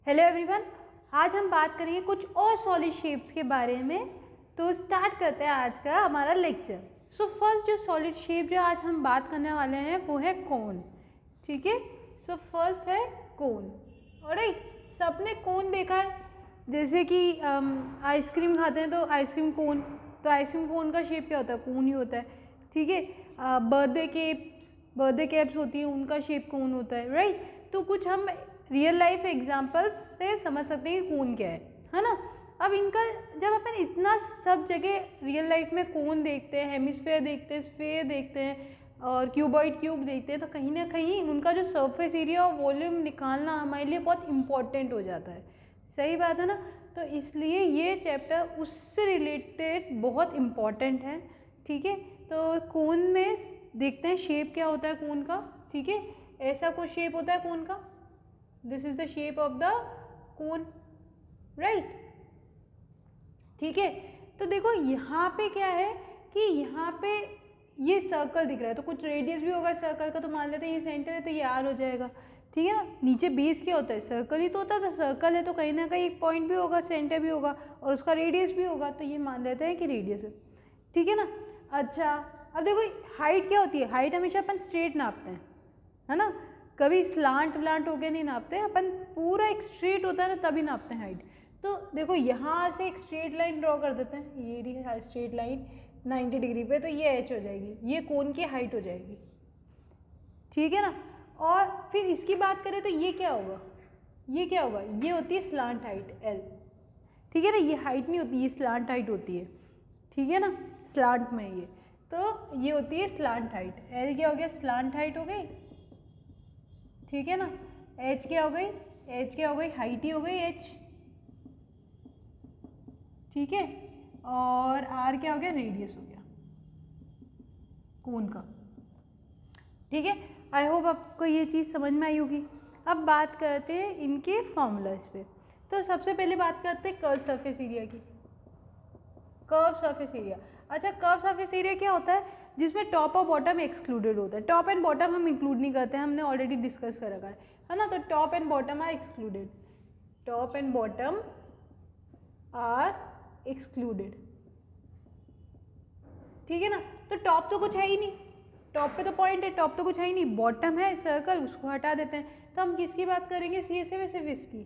Hello everyone, आज हम बात करेंगे कुछ और सॉलिड शेप्स के बारे में। तो स्टार्ट करते हैं आज का हमारा लेक्चर। सो फर्स्ट जो सॉलिड शेप जो आज हम बात करने वाले हैं वो है कोन। ठीक है, सो फर्स्ट है कोन। ऑलराइट, सबने कोन देखा है, जैसे कि आइसक्रीम खाते हैं तो आइसक्रीम कोन, तो आइसक्रीम कोन का शेप क्या होता है? कोन ही होता है। ठीक है, बर्थडे कैप्स होती हैं, उनका शेप कोन होता है, राइट। तो कुछ हम रियल लाइफ एग्जांपल्स से समझ सकते हैं कि कोन क्या है ना। अब इनका जब अपन इतना सब जगह रियल लाइफ में कोन देखते हैं, हेमिस्फेयर देखते हैं, स्फेयर देखते हैं और क्यूबॉइड क्यूब देखते हैं, तो कहीं ना कहीं उनका जो सरफेस एरिया और वॉल्यूम निकालना हमारे लिए बहुत इंपॉर्टेंट हो जाता है। सही बात है ना। तो इसलिए ये चैप्टर उससे रिलेटेड बहुत इम्पॉर्टेंट है। ठीक है, तो कोन में देखते हैं शेप क्या होता है कोन का। ठीक है, ऐसा कुछ शेप होता है कोन का। This is the shape of the cone, right. ठीक है, तो देखो यहाँ पे क्या है कि यहाँ पे ये सर्कल दिख रहा है, तो कुछ रेडियस भी होगा सर्कल का, तो मान लेते हैं ये सेंटर है तो ये आर हो जाएगा। ठीक है ना, नीचे बेस क्या होता है? सर्कल ही तो होता है, तो सर्कल है तो कहीं ना कहीं एक पॉइंट भी होगा, सेंटर भी होगा और उसका रेडियस भी होगा, तो ये मान लेते हैं कि रेडियस है। ठीक है ना। अच्छा, अब देखो हाइट क्या होती है? हाइट हमेशा अपन स्ट्रेट नापते हैं, है ना, कभी स्लांट व्लांट होके नहीं नापते, अपन पूरा एक स्ट्रेट होता है ना तभी नापते हैं हाइट। तो देखो यहाँ से एक स्ट्रेट लाइन ड्रॉ कर देते हैं, ये रही स्ट्रेट लाइन 90 डिग्री पे, तो ये एच हो जाएगी, ये कोन की हाइट हो जाएगी। ठीक है ना। और फिर इसकी बात करें तो ये क्या होगा? ये क्या होगा? ये होती है स्लांट हाइट एल। ठीक है ना, ये हाइट नहीं होती, ये स्लांट हाइट होती है। ठीक है ना, स्लांट में ये, तो ये होती है स्लांट हाइट। एल क्या हो गया? स्लांट हाइट हो गई। ठीक है ना। एच क्या हो गई? एच क्या हो गई? हाइट ही हो गई एच। ठीक है, और आर क्या हो गया? रेडियस हो गया कोन का। ठीक है, आई होप आपको ये चीज़ समझ में आई होगी। अब बात करते हैं इनके फॉर्मूलाज पे। तो सबसे पहले बात करते हैं कर्व सरफेस एरिया की। कर्व सरफेस एरिया, अच्छा कर्व सरफेस एरिया क्या होता है? जिसमें टॉप और बॉटम एक्सक्लूडेड होता है। टॉप एंड बॉटम हम इंक्लूड नहीं करते हैं, हमने ऑलरेडी डिस्कस कर रखा है ना। तो top and bottom are excluded, top and bottom are excluded. ठीक है ना। तो टॉप तो कुछ है ही नहीं, टॉप पे तो पॉइंट है, टॉप तो कुछ है ही नहीं। बॉटम है सर्कल, उसको हटा देते हैं, तो हम किसकी बात करेंगे? सी एस ए सिर्फ इसकी।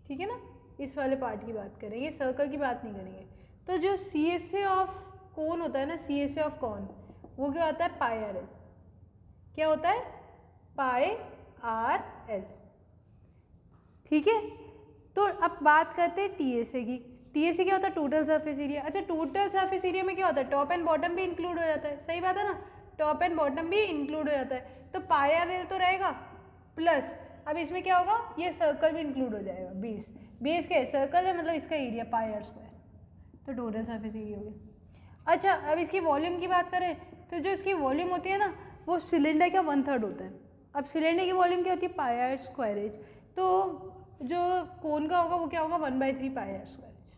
ठीक है ना, इस वाले पार्ट की बात करेंगे, सर्कल की बात नहीं करेंगे। तो जो C S A of cone होता है ना, C S A of cone, वो क्या होता है? पाई आर एल। क्या होता है? पाई आर एल। ठीक है, तो अब बात करते हैं टी एस ए की। टी एस ए क्या होता है? Total surface area. अच्छा, टोटल सरफेस एरिया में क्या होता है? टॉप एंड बॉटम भी इंक्लूड हो जाता है। सही बात है ना, टॉप एंड बॉटम भी इंक्लूड हो जाता है, तो पाई आर एल तो रहेगा प्लस, अब इसमें क्या होगा? ये सर्कल भी इंक्लूड हो जाएगा। बेस, बेस क्या है? सर्कल है, मतलब इसका एरिया पाई आर स्क्वायर, तो टोटल सरफेस एरिया हो गया। अच्छा, अब इसकी वॉल्यूम की बात करें तो जो इसकी वॉल्यूम होती है ना, वो सिलेंडर का 1/3 होता है। अब सिलेंडर की वॉल्यूम क्या होती है? पाई आर स्क्वायर एज। तो जो कोन का होगा वो क्या होगा? 1/3 पाई आर स्क्वायर एज।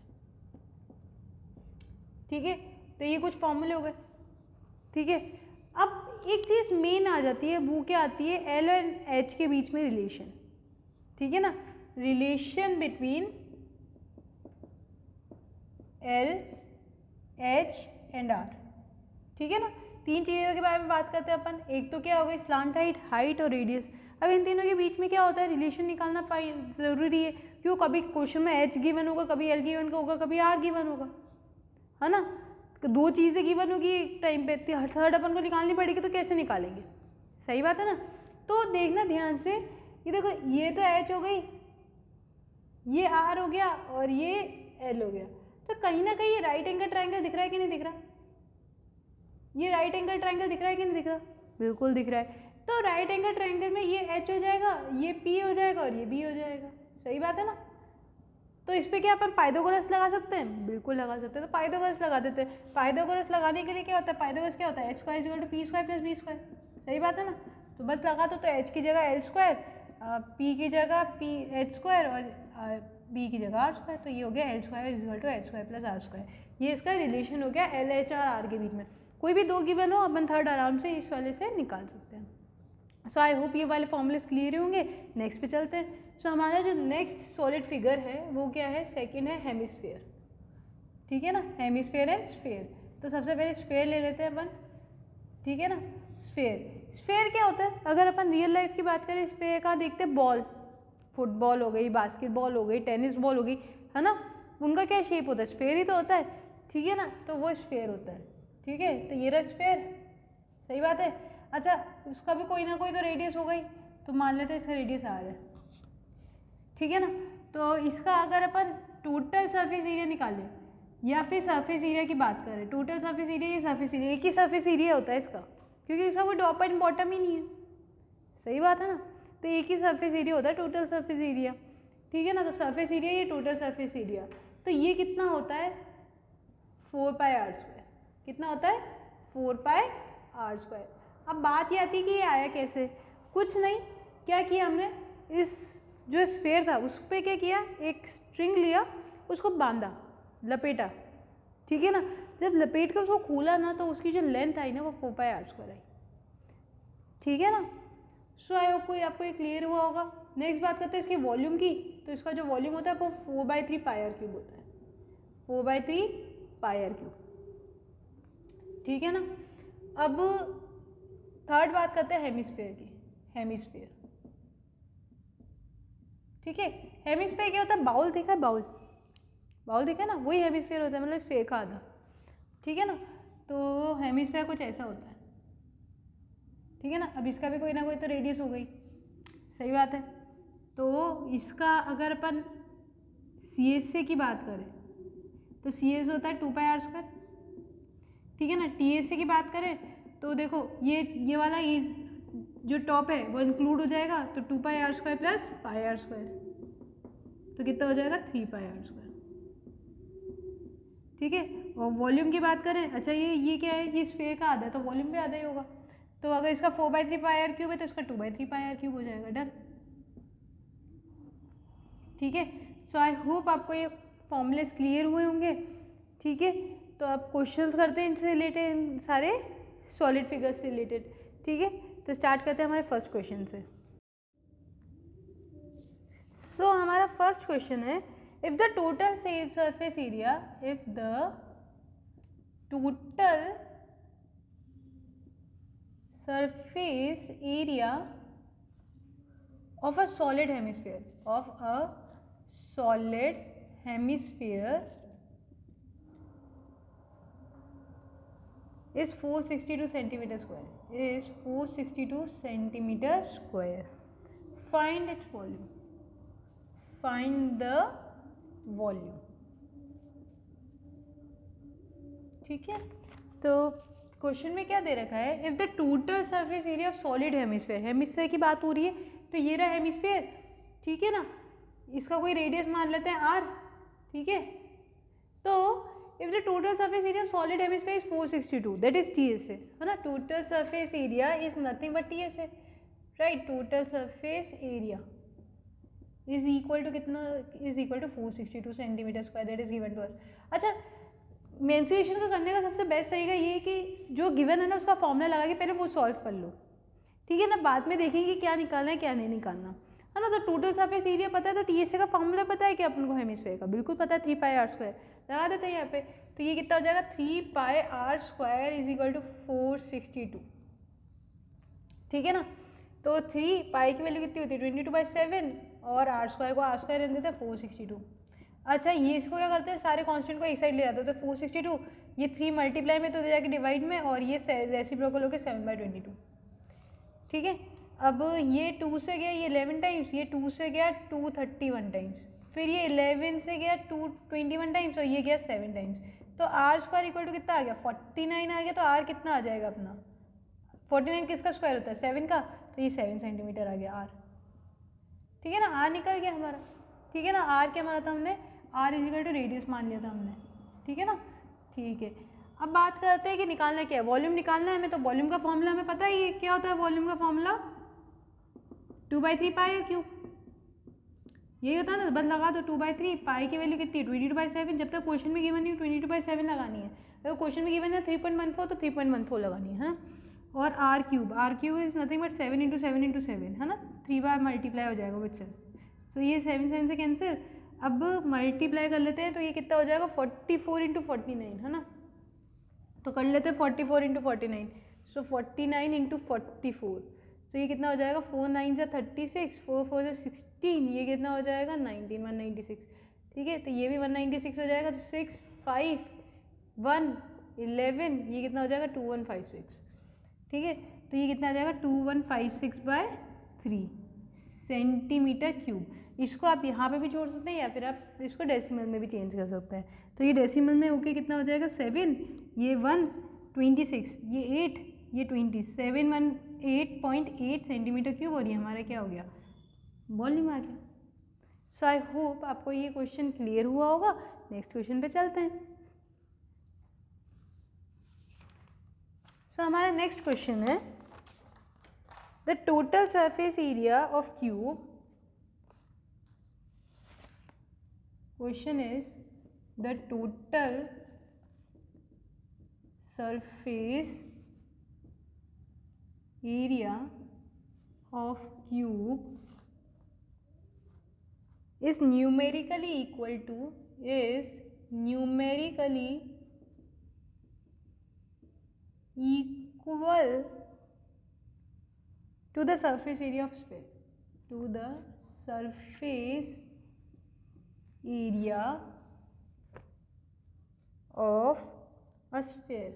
ठीक है, तो ये कुछ फॉर्मूले हो गए। ठीक है, अब एक चीज़ मेन आ जाती है, वो क्या आती है? एल एंड एच के बीच में रिलेशन। ठीक है ना, relation between L, H and R. ठीक है ना, तीन चीज़ों के बारे में बात करते हैं अपन। एक तो क्या हो गई? स्लांट हाइट, हाइट और रेडियस। अब इन तीनों के बीच में क्या होता है? रिलेशन निकालना ज़रूरी है। क्यों? कभी क्वेश्चन में एच गिवन होगा, कभी एल गिवन होगा, कभी आर गिवन होगा, है ना। दो चीज़ें गिवन होगी एक टाइम पे, थर्ड अपन को निकालनी पड़ेगी, तो कैसे निकालेंगे? सही बात है ना। तो देखना ध्यान से, ये देखो ये तो एच हो गई, ये आर हो गया और ये एल हो गया, तो कहीं ना कहीं ये राइट एंगल ट्राइंगल दिख रहा है कि नहीं दिख रहा? ये राइट एंगल ट्राइंगल दिख रहा है कि नहीं दिख रहा? बिल्कुल दिख रहा है। तो राइट एंगल ट्राइंगल में ये एच हो जाएगा, ये पी हो जाएगा और ये बी हो जाएगा। सही बात है ना। तो इस पर क्या अपन पाइथागोरस लगा सकते हैं? बिल्कुल लगा सकते हैं, तो पाइथागोरस लगा देते हैं। पाइथागोरस लगाने के लिए क्या होता है? पाइथागोरस क्या होता है? H square equal to P square plus B square. सही बात है ना, तो बस लगा दो। तो एच की जगह एल स्क्वायर, पी की जगह पी एच स्क्वायर और बी की जगह आर स्क्वायर, तो ये हो गया L square equal to H square plus R square. ये इसका रिलेशन हो गया एल एच और आर के बीच में। कोई भी दो गिवन हो, अपन थर्ड आराम से इस वाले से निकाल सकते हैं। सो आई होप ये वाले फॉर्मूलेस क्लियर होंगे। नेक्स्ट पे चलते हैं। सो हमारा जो नेक्स्ट सॉलिड फिगर है वो क्या है, सेकंड है हेमिस्फीयर, ठीक है ना, हेमिस्फीयर एंड स्फीयर। तो सबसे पहले स्फीयर ले लेते हैं अपन, ठीक है ना। स्फीयर, स्फीयर क्या होता है, अगर अपन रियल लाइफ की बात करें स्फीयर का देखते हैं, बॉल, फुटबॉल हो गई, बास्केटबॉल हो गई, टेनिस बॉल हो गई, है ना, उनका क्या शेप होता है, स्फीयर ही तो होता है, ठीक है ना। तो वो स्फीयर होता है, ठीक है। तो ये रहा स्फीयर, सही बात है। अच्छा, उसका भी कोई ना कोई तो रेडियस हो गई, तो मान लेते हैं इसका रेडियस आर है, ठीक है ना। तो इसका अगर अपन टोटल सरफेस एरिया निकालें या फिर सरफेस एरिया की बात करें, टोटल सरफेस एरिया या सरफेस एरिया, एक ही सरफेस एरिया होता है इसका, क्योंकि इसका कोई टॉप एंड बॉटम ही नहीं है, सही बात है ना। तो एक ही सरफेस एरिया होता है टोटल सरफेस एरिया, ठीक है ना। तो सरफेस एरिया ये टोटल सरफेस एरिया, तो ये कितना होता है 4πr²। कितना होता है 4πr²। अब बात ये आती है कि ये आया कैसे, कुछ नहीं, क्या किया हमने, इस जो स्फीयर था उस पर क्या किया, एक स्ट्रिंग लिया, उसको बांधा, लपेटा, ठीक है ना। जब लपेट के उसको खोला ना तो उसकी जो लेंथ आई ना वो 4πr² आई, ठीक है ना। सो आई होप कोई आपको ये क्लियर हुआ होगा। नेक्स्ट बात करते हैं इसके वॉल्यूम की। तो इसका जो वॉल्यूम होता है वो 4/3πr³ होता है, 4/3πr³, ठीक है ना। अब थर्ड बात करते हैं हेमिस्फीयर की, हेमिस्फीयर, ठीक है। हेमिस्फीयर क्या होता है, बाउल देखा है, बाउल, बाउल देखा है ना, वही हेमिस्फीयर होता है, मतलब स्फीयर का आधा, ठीक है ना। तो हेमिस्फीयर कुछ ऐसा होता है, ठीक है ना। अब इसका भी कोई ना कोई तो रेडियस हो गई, सही बात है। तो इसका अगर अपन CSA की बात करें तो CS होता है 2πr², ठीक है ना। TSA की बात करें तो देखो ये वाला ये जो टॉप है वो इंक्लूड हो जाएगा, तो 2πr² + πr², तो कितना हो जाएगा 3πr², ठीक है। और वॉल्यूम की बात करें, अच्छा ये क्या है, ये स्फीयर का आधा है तो वॉल्यूम भी आधा ही होगा। तो अगर इसका 4/3πr³ है तो इसका 2/3πr³ हो जाएगा, डन, ठीक है। सो आई होप आपको ये फॉर्मूलेस क्लियर हुए होंगे, ठीक है। तो अब क्वेश्चंस करते हैं इनसे रिलेटेड, सारे सॉलिड फिगर्स से रिलेटेड, ठीक है। तो स्टार्ट करते हैं हमारे फर्स्ट क्वेश्चन से। सो हमारा फर्स्ट क्वेश्चन है, if the total surface area, if the total surface area of a solid hemisphere, of a solid hemisphere is 462 centimeter square, is 462 centimeter square. Find its volume, find the volume, ठीक है। तो question में क्या दे रखा है, if the total surface area of solid hemisphere, hemisphere की बात हो रही है, तो ये रहा हेमिस्फीयर, ठीक है ना। इसका कोई रेडियस मान लेते हैं r, ठीक है। तो if the total surface area of solid hemisphere is 462, that is TSA, है ना। Total surface area is nothing but TSA, right. Total surface area is equal to कितना, is equal to 462 centimetre square, that is given to us. अच्छा, mensuration का करने का सबसे best तरीका ये है कि जो गिवन है ना उसका फॉर्मूला लगा के पहले वो सॉल्व कर लो, ठीक है ना। बाद में देखेंगे क्या निकालना है क्या नहीं निकालना, है ना। तो टोटल सरफेस एरिया पता है, तो TSA का फॉर्मूला पता है कि अपन को हेमिस्फीयर का बिल्कुल पता है, 3πr² लगा देते हैं यहाँ पे। तो ये कितना हो जाएगा, 3πr² इज इक्वल टू 462, ठीक है ना। तो 3 पाई की वैल्यू कितनी होती है 22/7, और r² को r² रहने देते हैं 462। अच्छा, ये इसको क्या करते हैं, सारे कांस्टेंट को एक साइड ले जाते हैं, तो 462 ये 3 मल्टीप्लाई में तो दे जाके डिवाइड में, और ये रेसिप्रोकल होकर 7/22, ठीक है। अब ये 2 से गया, ये 11 टाइम्स, ये 2 से गया 231 टाइम्स, फिर ये 11 से गया 221 टाइम्स, और ये गया 7 टाइम्स। तो r² इक्वल टू कितना आ गया 49 आ गया। तो r कितना आ जाएगा अपना, 49 किसका स्क्वायर होता है 7 का, तो ये 7 सेंटीमीटर आ गया r, ठीक है ना। r निकल गया हमारा, ठीक है ना। r क्या माना था हमने, r is equal to radius मान लिया था हमने, ठीक है ना, ठीक है। अब बात करते हैं कि निकालना क्या है, वॉल्यूम निकालना है हमें। तो वॉल्यूम का फॉर्मूला हमें पता ही है, क्या होता है वॉल्यूम का फॉर्मूला, 2/3πr³, यही होता है ना। बस लगा दो 2/3, पाई की वैल्यू कितनी है 22/7, जब तक क्वेश्चन में गिवन नहीं 22/7 लगानी है। अगर क्वेश्चन में गिवन है 3.14 तो 3.14 लगानी है ना। और R cube is nothing but 7 into 7 into 7 है ना, 3 बार मल्टीप्लाई हो जाएगा बच्चा। सो ये 7 7 से कैंसिल। अब मल्टीप्लाई कर लेते हैं तो ये कितना हो जाएगा 44 इंटू 49 है ना, तो कर लेते हैं 44 इंटू 49। सो 49 इंटू 44, तो ये कितना हो जाएगा 4 9 से 36, 4 4 से 16, ये कितना हो जाएगा 19 196। ठीक है, तो ये भी 196 हो जाएगा। तो 6 5 1 11, ये कितना हो जाएगा 2156। ठीक है, तो ये कितना आ जाएगा 2156/3 सेंटीमीटर क्यूब। इसको आप यहाँ पे भी छोड़ सकते हैं या फिर आप इसको डेसिमल में भी चेंज कर सकते हैं। तो ये डेसिमल में ओके कितना हो जाएगा 7, ये 1 26, ये 8, ये 20, 718.8 सेंटीमीटर क्यूब, और ये हमारा क्या हो गया वॉल्यूम आ गया। सो आई होप आपको ये क्वेश्चन क्लियर हुआ होगा। नेक्स्ट क्वेश्चन पे चलते हैं। सो हमारा नेक्स्ट क्वेश्चन है the total surface area of cube. Question is the total surface area of cube is numerically equal to the surface area of sphere, to the surface area of a sphere.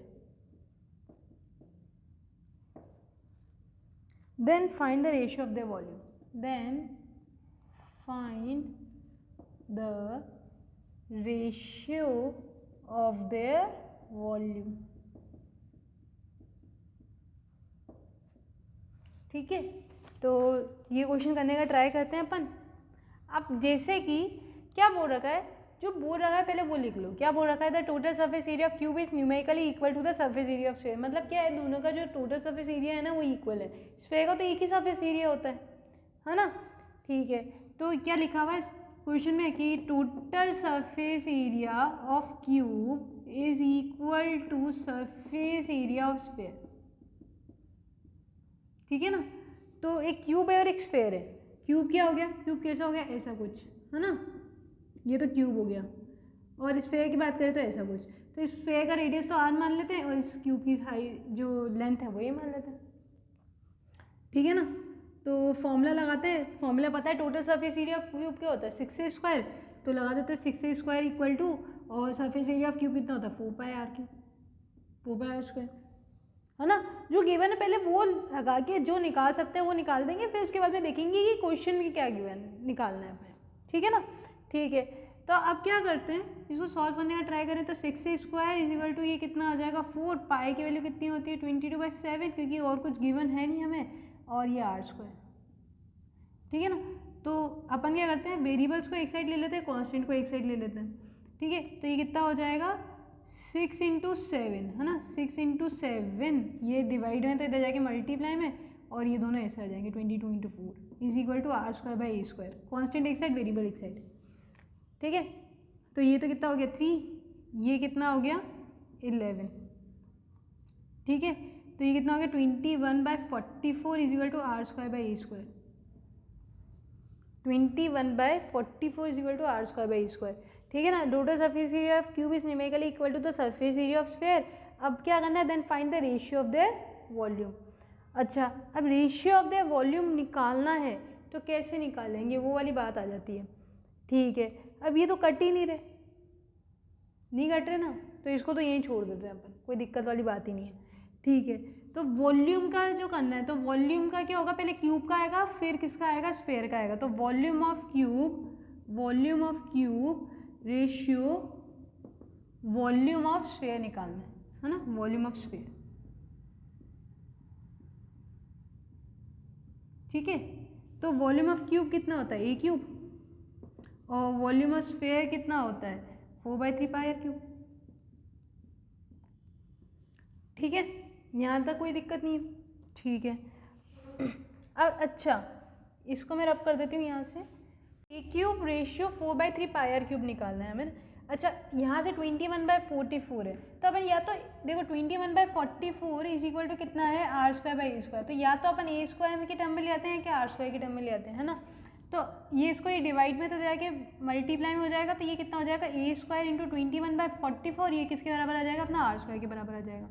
Then find the ratio of their volume. Then find the ratio of their volume. ठीक है, तो ये question करने का try करते हैं अपन। अब जैसे कि क्या बोल रखा है, जो बोल रखा है पहले वो लिख लो। क्या बोल रखा है, the total surface area of cube is numerically equal to the surface area of sphere. मतलब क्या है, दोनों का जो टोटल सरफेस एरिया है ना वो इक्वल है। स्फीयर का तो एक ही सरफेस एरिया होता है ना। ठीक है, तो क्या लिखा हुआ है क्वेश्चन में कि total surface area of cube is equal to surface area of sphere. ठीक है ना, तो एक क्यूब है और एक स्फीयर है। क्यूब क्या हो गया, क्यूब कैसा हो गया, ऐसा कुछ है ना, ये तो क्यूब हो गया। और स्फीयर की बात करें तो ऐसा कुछ। तो इस स्फीयर का रेडियस तो आर मान लेते हैं और इस क्यूब की हाइट जो लेंथ है वो ये मान लेते हैं। ठीक है ना, तो फॉर्मूला लगाते हैं। फॉर्मूला पता है total surface area of cube क्या होता है 6a², तो लगा देते हैं 6a² इक्वल टू, और सरफेस एरिया ऑफ क्यूब कितना होता है 4πr², 4πr², है ना। जो गिवन है पहले वो लगा के जो निकाल सकते हैं वो निकाल देंगे, फिर उसके बाद में देखेंगे कि क्वेश्चन में क्या गिवन निकालना है हमें। ठीक है ना, ठीक है। तो अब क्या करते हैं, इसको सॉल्व करने का ट्राई करें। तो 6a² इक्वल टू ये कितना आ जाएगा 4, पाई की वैल्यू कितनी होती है 22/7, क्योंकि और कुछ गिवन है नहीं हमें, और ये r²। ठीक है ना, तो अपन क्या करते हैं, वेरिएबल्स को एक साइड ले लेते हैं, कांस्टेंट को एक साइड ले लेते हैं। ठीक है, तो ये कितना हो जाएगा 6 × 7 है ना, 6 × 7, ये डिवाइड है तो इधर जाके मल्टीप्लाई में, और ये दोनों ऐसे आ जाएंगे 22 × 4 is equal to r²/a²। Constant एक साइड, वेरिएबल एक साइड। ठीक है, तो ये तो कितना हो गया 3, ये कितना हो गया 11। ठीक है, तो ये कितना हो गया 21/44 is equal to r²/a²। 21/44 is equal to r²/a²। ठीक है ना, total surface area of cube is numerically equal to the surface area of sphere. अब क्या करना है, then find the ratio of their volume. अच्छा, अब रेशियो ऑफ देयर वॉल्यूम निकालना है तो कैसे निकालेंगे, वो वाली बात आ जाती है। ठीक है, अब ये तो कट ही नहीं रहे, नहीं कट रहे ना, तो इसको तो यहीं छोड़ देते हैं अपन, कोई दिक्कत वाली बात ही नहीं है। ठीक है, तो वॉल्यूम का जो करना है, तो वॉल्यूम का क्या होगा, पहले क्यूब का आएगा फिर किसका आएगा, स्फीयर का आएगा। तो volume of cube ratio volume of sphere निकालना है ना, वॉल्यूम ऑफ स्फीयर। ठीक है, तो वॉल्यूम ऑफ क्यूब कितना होता है a³, और वॉल्यूम ऑफ स्फीयर कितना होता है 4/3πr³। ठीक है, यहाँ तक कोई दिक्कत नहीं है। ठीक है, अब अच्छा इसको मैं रब कर देती हूँ यहाँ से। a³ रेशियो 4/3πr³ निकालना है हमें। अच्छा यहाँ से 21/44 है, तो अपन या तो देखो 21/44 इज इक्वल टू कितना है r²/a², तो या तो अपन a² की टर्म में ले आते हैं क्या r² की टर्म में ले आते हैं, है ना। तो ये इसको ये डिवाइड में तो जाके मल्टीप्लाई में हो जाएगा, तो ये कितना हो जाएगा a² इंटू 21/44, ये किसके बराबर आ जाएगा अपना r² के बराबर आ जाएगा,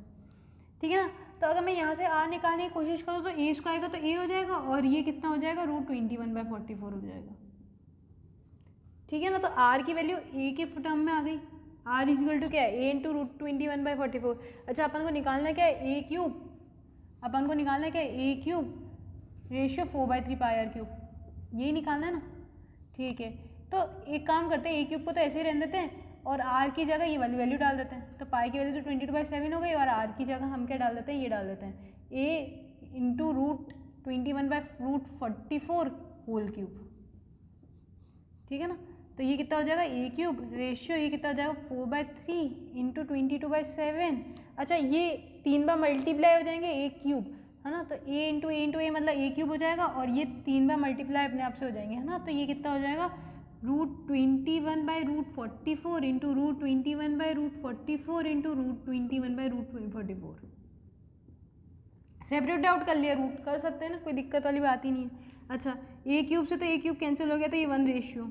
ठीक है ना। तो अगर मैं यहाँ से r निकालने की कोशिश करूँ तो a² का तो a हो जाएगा और ये कितना हो जाएगा √21/44 हो जाएगा, ठीक है ना। तो r की वैल्यू a के टर्म में आ गई, r इज इक्वल टू क्या है a इंटू √21/44। अच्छा अपन को निकालना क्या है a³, अपन को निकालना क्या है a³ रेशियो 4/3 πr³, यही निकालना है ना, ठीक है। तो एक काम करते हैं a³ को तो ऐसे ही रहने देते हैं और r की जगह ये वाली वैल्यू डाल देते हैं, तो पाई की वैल्यू तो 22/7 हो गई और r की जगह हम क्या डाल देते हैं, ये डाल देते हैं a इंटू √21/√44 होल क्यूब, ठीक है ना। तो ये कितना हो जाएगा a³ रेशियो, ये कितना हो जाएगा 4/3 इंटू 22/7। अच्छा ये 3 बार मल्टीप्लाई हो जाएंगे a³ है ना, तो a इंटू a मतलब a³ हो जाएगा और ये 3 बार मल्टीप्लाई अपने आप से हो जाएंगे, है ना। तो ये कितना हो जाएगा √21/√44 इंटू √21/√44 इंटू √21/√44। सेपरेट आउट कर लिया, रूट कर सकते हैं ना, कोई दिक्कत वाली बात ही नहीं है। अच्छा a³ से तो a³ कैंसिल हो गया, तो ये 1 रेशियो,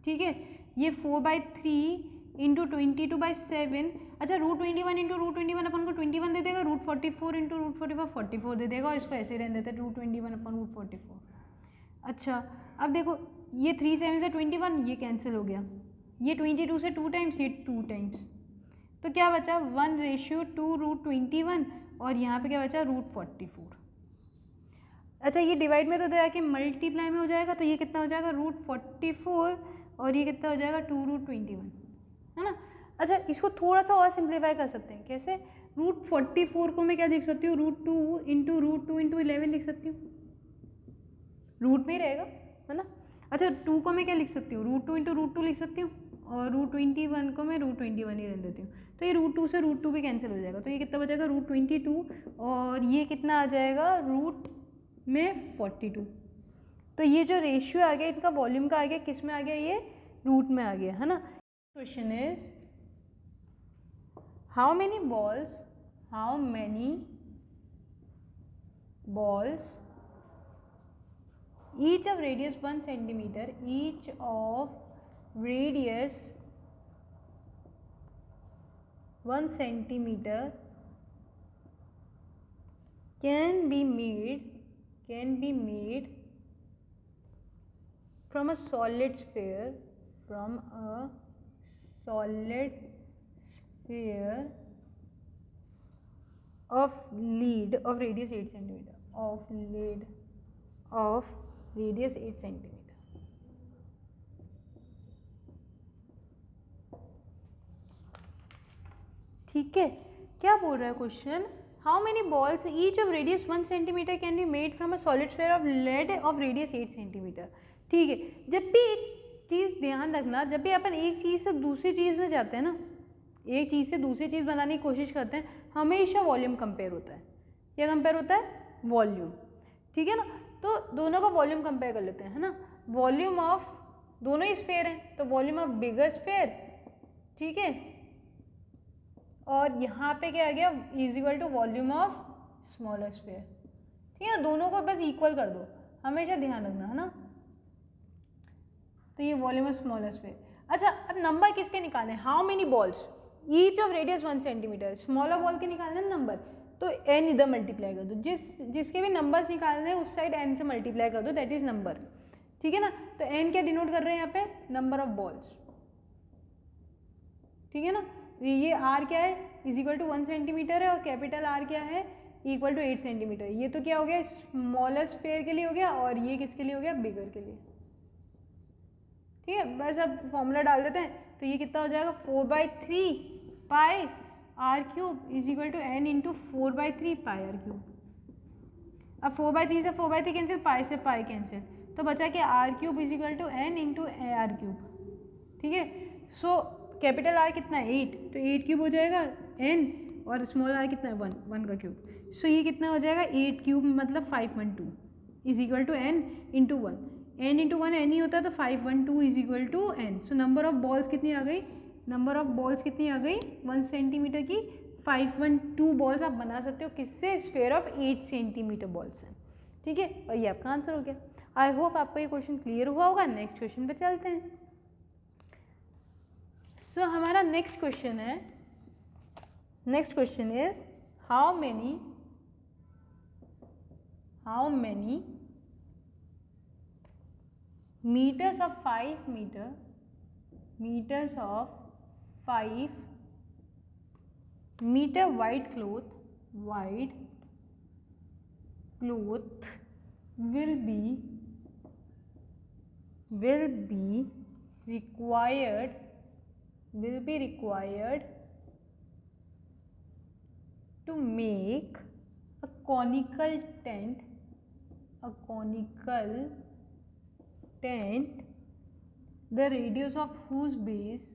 ठीक है। ये 4/3 इंटू 22/7। अच्छा √21 इंटू √21 अपन को 21 दे देगा, √44 इंटू √44 44 दे देगा और इसको ऐसे रहने देते हैं √21/√44। अच्छा अब देखो ये 3 7 से 21, ये कैंसिल हो गया, ये 22 से 2 टाइम्स, ये 2 टाइम्स, तो क्या बचा 1 रेशियो 2 √21 और यहाँ पे क्या बचा √44। अच्छा ये डिवाइड में तो दे कि मल्टीप्लाई में हो जाएगा, तो ये कितना हो जाएगा √44 और ये कितना हो जाएगा 2 √21, है ना। अच्छा इसको थोड़ा सा और सिंप्लीफाई कर सकते हैं, कैसे √44 को मैं क्या देख सकती हूँ √2 इंटू √2 इंटू 11 लिख सकती हूँ, रूट में ही रहेगा, है ना। अच्छा 2 को मैं क्या लिख सकती हूँ √2 इंटू √2 लिख सकती हूँ और √21 को मैं √21 ही रहने देती हूँ, तो ये √2 से √2 भी कैंसिल हो जाएगा, तो ये कितना बचेगा √22 और ये कितना आ जाएगा रूट में 42। तो ये जो रेशियो आ गया इनका वॉल्यूम का आ गया, किस में आ गया, ये रूट में आ गया, है ना। Question is how many balls each of radius 1 centimeter, each of radius 1 centimeter can be made from a solid sphere of lead of radius 8 centimeter, of radius 8 centimeter। ठीक है, क्या बोल रहा है question, how many balls each of radius 1 centimetre can be made from a solid sphere of laid off radius 8 centimetre. ठीक है, जब भी एक चीज़ ध्यान रखना, जब भी अपन एक चीज़ से दूसरी चीज़ में जाते हैं ना, एक चीज़ से दूसरी चीज़ बनाने की कोशिश करते हैं, हमेशा वॉल्यूम कंपेयर होता है। क्या कंपेयर होता है, वॉल्यूम, ठीक है ना। तो दोनों का वॉल्यूम कंपेयर कर लेते हैं, है ना। वॉल्यूम ऑफ, दोनों ही स्फीयर हैं, तो वॉल्यूम ऑफ बिगर स्फीयर, ठीक है, और यहाँ पे क्या आ गया is equal to volume of smaller sphere, ठीक है ना। दोनों को बस इक्वल कर दो, हमेशा ध्यान रखना, है ना। तो ये वॉल्यूम ऑफ स्मॉलर स्फीयर। अच्छा अब नंबर किसके निकालने हैं, how many balls each of radius 1 centimetre, smaller ball के निकालने हैं नंबर, तो n इधर मल्टीप्लाई कर दो, जिसके भी नंबर्स निकालने हैं उस साइड n से मल्टीप्लाई कर दो, दैट इज नंबर, ठीक है ना। तो n क्या डिनोट कर रहे हैं यहाँ पे, नंबर ऑफ बॉल्स, ठीक है ना। ये r क्या है इज इक्वल टू 1 सेंटीमीटर है और कैपिटल R क्या है इक्वल टू 8 सेंटीमीटर। ये तो क्या हो गया स्मॉलर स्फीयर के लिए हो गया और ये किसके लिए हो गया, बिगर के लिए, ठीक है। बस अब फॉर्मूला डाल देते हैं, तो ये कितना हो जाएगा 4/3 pi r cube is equal to n into 4/3 pi r cube. अब 4/3 से 4/3 कैंसिल, पाई से पाई कैंसिल, तो बचा कि r cube is equal to n into r cube, ठीक है। सो कैपिटल R कितना है 8, तो 8 क्यूब हो जाएगा n और स्मॉल r कितना है 1 का क्यूब। सो ये कितना हो जाएगा 8 क्यूब मतलब 512 is equal to n into 1, n into 1 n ही होता है, तो 512 is equal to n। So number of balls कितनी आ गई नंबर ऑफ बॉल्स कितनी आ गई 1 सेंटीमीटर की 512 बॉल्स आप बना सकते हो किससे, स्फीयर ऑफ 8 सेंटीमीटर बॉल से। ठीक है, और ये आपका आंसर हो गया। आई होप आपको ये क्वेश्चन क्लियर हुआ होगा। नेक्स्ट क्वेश्चन पे चलते हैं। सो हमारा नेक्स्ट क्वेश्चन है, next question is how many meters of 5 meter white cloth will be required to make a conical tent, the radius of whose base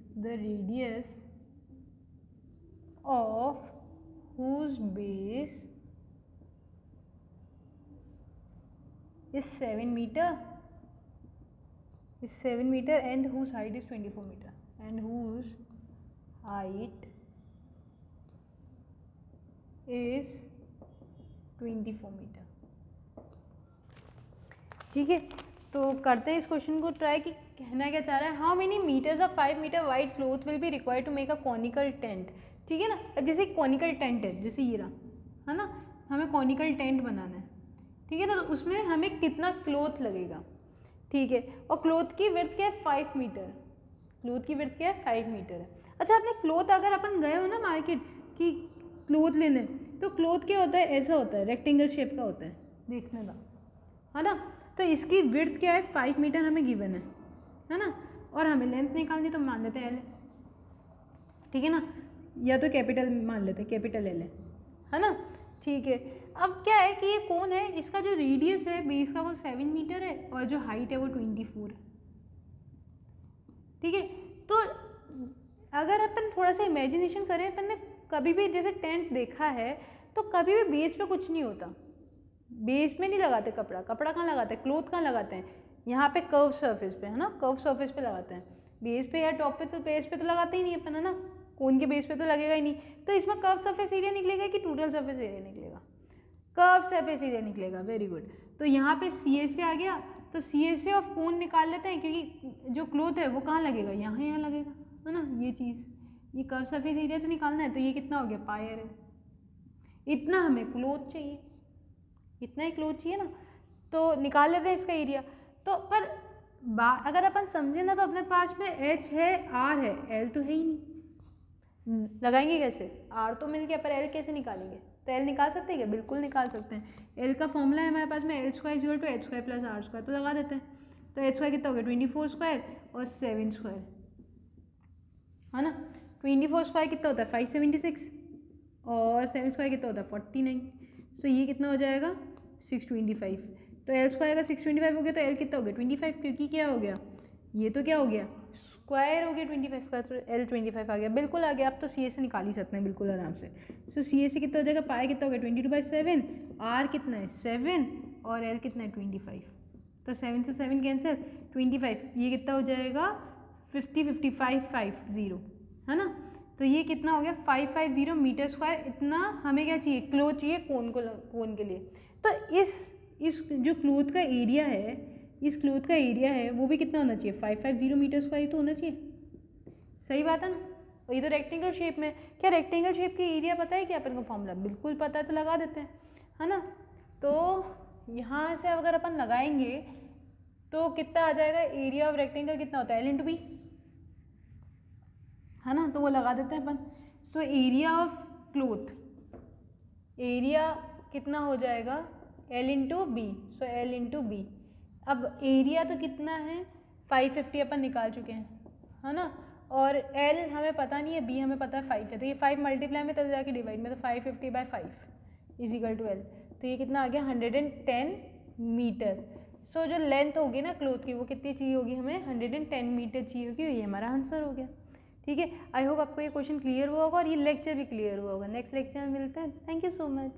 is 7 meter and whose height is 24 meter and whose height is 24 metre. ठीक है, तो करते हैं इस question को try कि कहना क्या चाह रहा है। How many metres of 5 metre wide cloth will be required to make a conical tent. ठीक है ना, अब जैसे कॉनिकल टेंट है, जैसे ये रहा है ना, हमें कॉनिकल टेंट बनाना है। ठीक है ना, तो उसमें हमें कितना क्लोथ लगेगा। ठीक है, और क्लोथ की विड्थ क्या है 5 मीटर, क्लोथ की विड्थ क्या है 5 मीटर है। अच्छा, आपने क्लोथ अगर अपन गए हो ना मार्केट कि क्लोथ लेने, तो क्लोथ क्या होता है, ऐसा होता है, रेक्टेंगल शेप का होता है, देखने का, है ना। तो इसकी विड्थ क्या है 5 मीटर हमें गिवन है ना, और हमें लेंथ निकालनी, तो मान लेते हैं एल। ठीक है ना, या तो कैपिटल मान लेते हैं, कैपिटल एल है ना। ठीक है, अब क्या है कि ये कौन है, इसका जो रेडियस है बेस का वो 7 मीटर है और जो हाइट है वो 24 है। ठीक है, तो अगर अपन थोड़ा सा इमेजिनेशन करें, अपन ने कभी भी जैसे टेंट देखा है तो कभी भी बेस पे कुछ नहीं होता, बेस में नहीं लगाते कपड़ा, कपड़ा कहाँ लगाते हैं, क्लोथ कहाँ लगाते हैं, यहाँ पे कर्व सरफेस पे, है ना, कर्व सरफेस पे लगाते हैं, बेस पे या टॉप पे, तो बेस पे तो लगाते ही नहीं अपन, है ना, कोन के बेस पे तो लगेगा ही नहीं। तो इसमें कर्व सरफेस एरिया निकलेगा कि टोटल सरफेस एरिया निकलेगा, कर्व सरफेस एरिया निकलेगा। वेरी गुड, तो यहाँ पे सी एस से आ गया, तो सी एस से ऑफ कोन निकाल लेते हैं, क्योंकि जो क्लोथ है वो कहाँ लगेगा, यहाँ लगेगा, है ना, ये चीज़, ये कर्व सरफेस एरिया तो निकालना है, तो ये कितना हो गया पाई आर है। इतना हमें क्लोथ चाहिए, इतना ही क्लोथ चाहिए ना, तो निकाल लेते हैं इसका एरिया। तो पर अगर अपन समझे ना, तो अपने पास में एच है, आर है, एल तो है ही नहीं, लगाएंगे कैसे, आर तो मिल गया, पर एल कैसे निकालेंगे, तो एल निकाल सकते हैं क्या, बिल्कुल निकाल सकते हैं। एल का फॉर्मूला है हमारे पास में L square equal to H square plus R square, तो लगा देते हैं। तो एच स्क्वायर कितना हो गया 24 स्क्वायर और 7 स्क्वायर, है ना। 24 स्क्वायर कितना होता है 576 और 7 स्क्वायर कितना होता है 49। सो ये कितना हो जाएगा 625। तो एल स्क्वायर का 625 हो गया, तो एल कितना हो गया 25, क्योंकि क्या हो गया, ये तो क्या हो गया स्क्वायर हो गया 25 का, तो एल 25 आ गया, बिल्कुल आ गया। आप तो सी ए से निकाल ही सकते हैं बिल्कुल आराम से। सो सी ए से कितना हो जाएगा, पाई कितना हो गया 22/7, आर कितना है 7 और एल कितना है 25, तो 7 से 7 कैंसिल, 25, ये कितना हो जाएगा 55 है ना। तो ये कितना हो गया 550 मीटर स्क्वायर, इतना हमें क्या चाहिए, क्लोथ चाहिए कोन के लिए। तो इस जो क्लोथ का एरिया है, इस क्लोथ का एरिया है वो भी कितना होना चाहिए 550 मीटर स्क्वायर तो होना चाहिए, सही बात है ना। और ये तो रेक्टेंगल शेप में, क्या रेक्टेंगल शेप की एरिया पता है क्या अपन को फॉर्मूला, बिल्कुल पता है, तो लगा देते हैं, है ना। तो यहाँ से अगर अपन लगाएंगे तो कितना आ जाएगा, एरिया ऑफ रेक्टेंगल कितना होता है L × B, है ना, तो वो लगा देते हैं अपन। So area of cloth, area कितना हो जाएगा L × B, so L × B। अब एरिया तो कितना है 550 अपन निकाल चुके हैं, है ना, और L हमें पता नहीं है, B हमें पता है 5 है, तो ये 5 मल्टीप्लाई में तब जाके डिवाइड में, तो 550/5 = L, तो ये कितना आ गया 110 मीटर। सो जो लेंथ होगी ना क्लोथ की वो कितनी चाहिए होगी, हमें 110 मीटर चाहिए होगी, ये हमारा आंसर हो गया। ठीक है, आई होप आपको ये क्वेश्चन क्लियर हुआ होगा और ये लेक्चर भी क्लियर हुआ होगा। नेक्स्ट लेक्चर में मिलते हैं, थैंक यू सो मच।